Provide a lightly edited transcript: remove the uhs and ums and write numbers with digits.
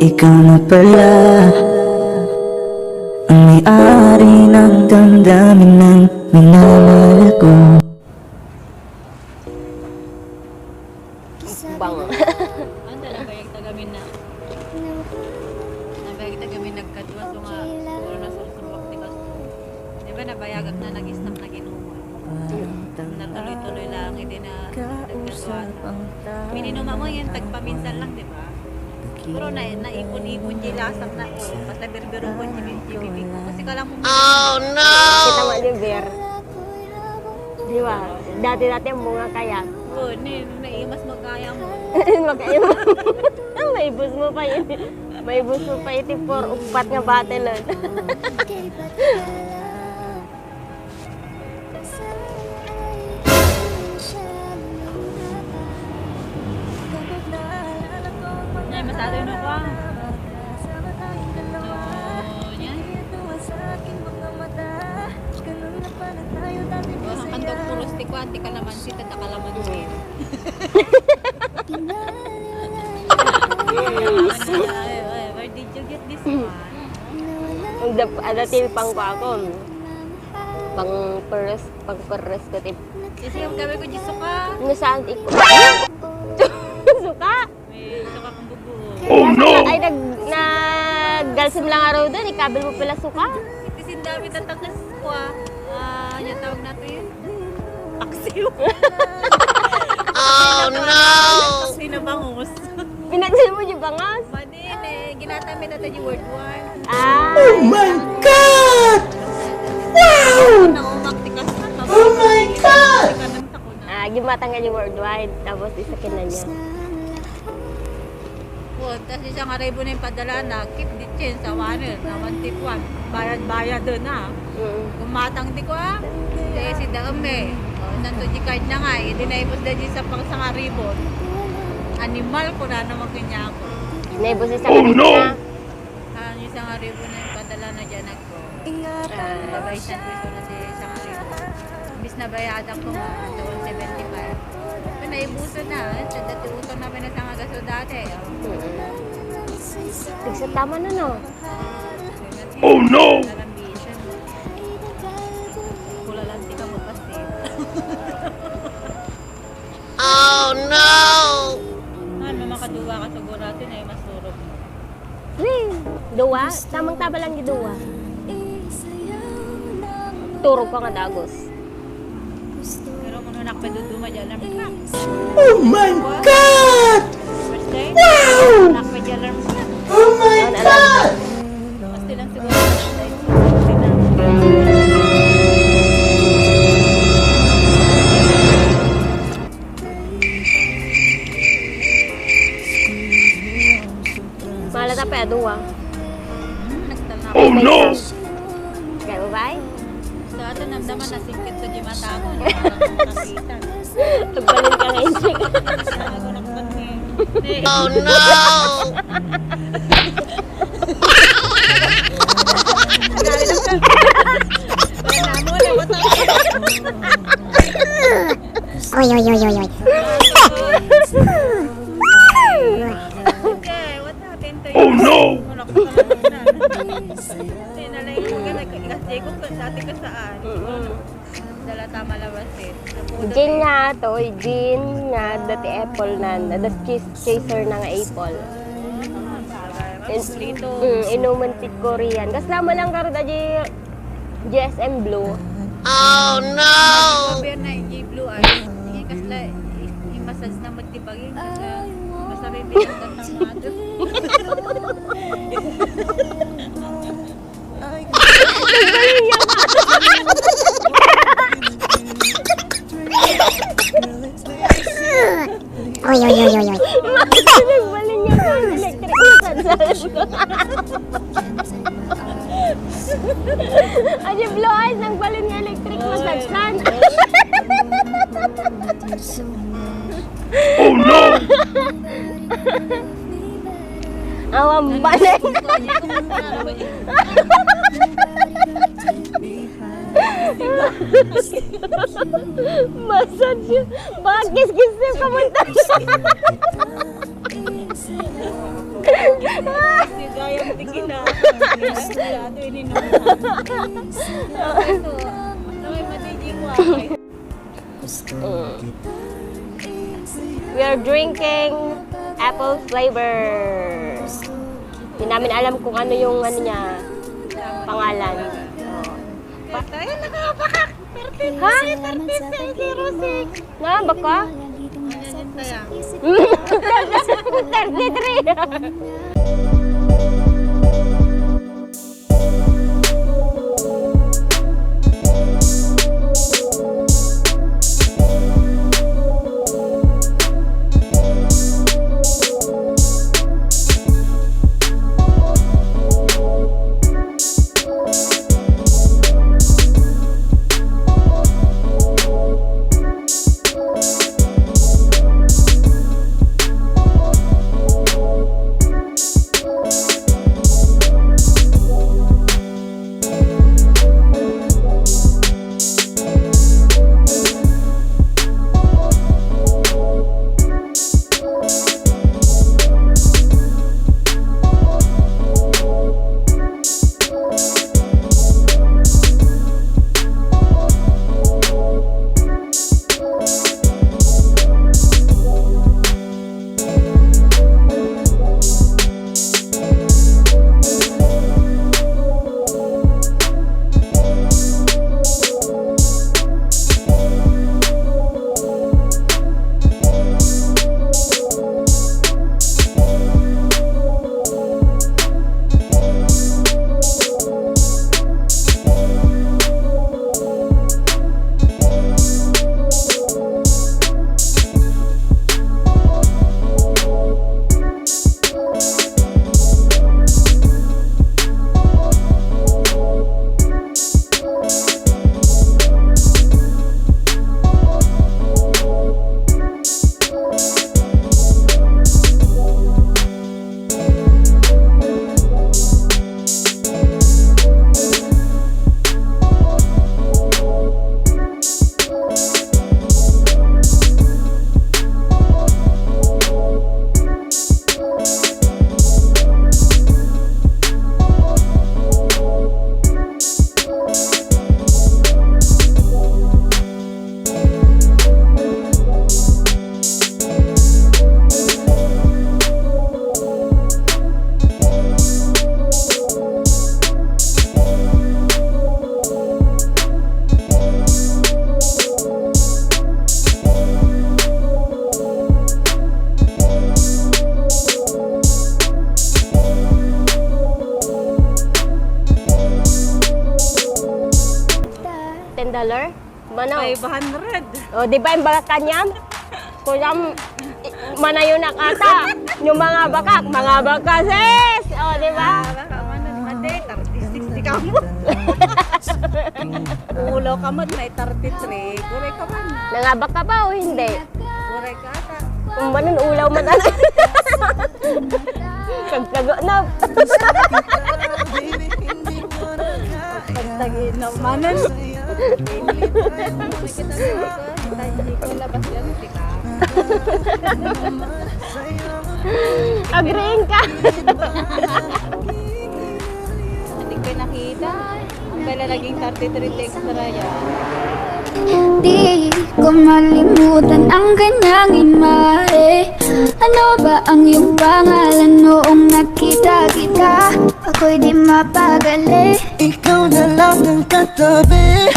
ikaw na pala ang may-ari ng damdamin ng minamahal ko. Bang. Anda na bayag tagamin na. Nabayag tagamin nagkatwa so nga puro na susubok tikas. Di ba nabayagag na nag-stop na ginuman. Natuloy-tuloy lang hindi na nagkatwa. Minimum mo yan tagpaminsan lang, di ba? Pero naipon-ipon yung lasap na basta berbero ko yung ko. Kasi ka lang mo. Oh no! Kita mo ni Ber. Di ba? Dati-dati ang bunga kaya. Oo, naimas magkaya mo. Magkaya mo. Maibus mo pa yun. Maibus mo pa iti for upat nga battle. Ay, masado yun ako. Ang kandok tulustik ko, anti kalamansi, tata kalamansi. Where did you get this one? Ada TV pang ko ako. Pang-peres ko tip. Kasi yung gabi ko, suka. Nasaan iko? Suka? May suka kang bubuo. Oh no! Ay, naggalsim lang araw doon. Ikabil mo pala suka. Kasi dami tatakas ko yung tawag natin yun. Paksiw. Oh no! Paksiw na bangus. Pinagsil mo yung bangas? Madin ginatamit natin yung word one. Ah! Oh my God! Wow! Naumaktikas na. Oh my God! Gimatanggal yung worldwide. Tapos isakin na niya. Tapos isang aribo na yung padala na keep the change sa waner na 1 bayad doon na gumatang di ko si Daame santo di card na nga hindi na ipos na sa pang sang aribo animal ko na naman kanya ako Naibos isang aribo na yung isang aribo na yung padala na dyan ako babay siya ko ito na si isang aribo bis na bayadan ko nga 175 naibuso na. Sa dati utang namin na sa nga gaso dati. Sa tama na no? Oh no! Kula lang tika mo pasti. Oh no! Mamakaduwa ka siguro natin ay masurog. Duwa? Tamang taba lang yung duwa. Turog ka nga dagos. Pero kung nakpaduduma dyan lang. Oh my God! First day? Wow! Nakpadyan lang. Oh my God! Pasti lang siguro. Malata pa duwa. Oh no! Kaya mo ba? Sa atin namdaman na singkit sa mata ko. Nakakita. Pagbalin ka nga insik. Oh no! Oy, oy, oy, oy, oy. Okay, what happened to you? Oh no! Sinalay ko ka, nagkakasay ko dati ka saan? Dala tama labas eh. Gin nga to, gin nga, dati apple na, dati chaser na nga apple. Lito. Inuman tit Korean. Kas naman lang karo dati GSM Blue. Oh no! Sabi na yung blue eyes. Hindi kasla, i-massage na magtibagin. Masarili yung gandang mado. Oy, oy, oy, oy, oy. Nagbalin niya ko electric massage. Ay, blue eyes, nagbalin niya electric massage. Oh no! Awang balin. Massage yun. Bakit kis-kis yung kamunta? Si Gayang tingin na. Ito ininom na. Ito, may matiging wakay. We are drinking apple flavor. Hindi namin alam kung ano yung ano niya, pangalan. Tayo nakapakak. Ha? 3606. Na, baka? Ano yun tayo? 33. $10? Manaw. 500. O, di ba yung bakak kanyam? Kung mana yun nakata. Yung mga bakak, bakases! O, di ba? Baka man, mande, 30-60 ka mo. Ulaw ka man, may 33. Kuray ka man. Nangabak ka pa o hindi? Kuray ka ata. Kung ba nun, ulaw man ano? Kagtago na. Pagtagi na manan. Hindi ko labas yan, tika. Agreeing ka. Hindi ko nakita. Kaya naging 33 text na raya. Di ko malimutan ang kanyang imahe. Ano ba ang iyong pangalan noong nakita kita? Ako'y di mapagali. Ikaw na lang ang katabi.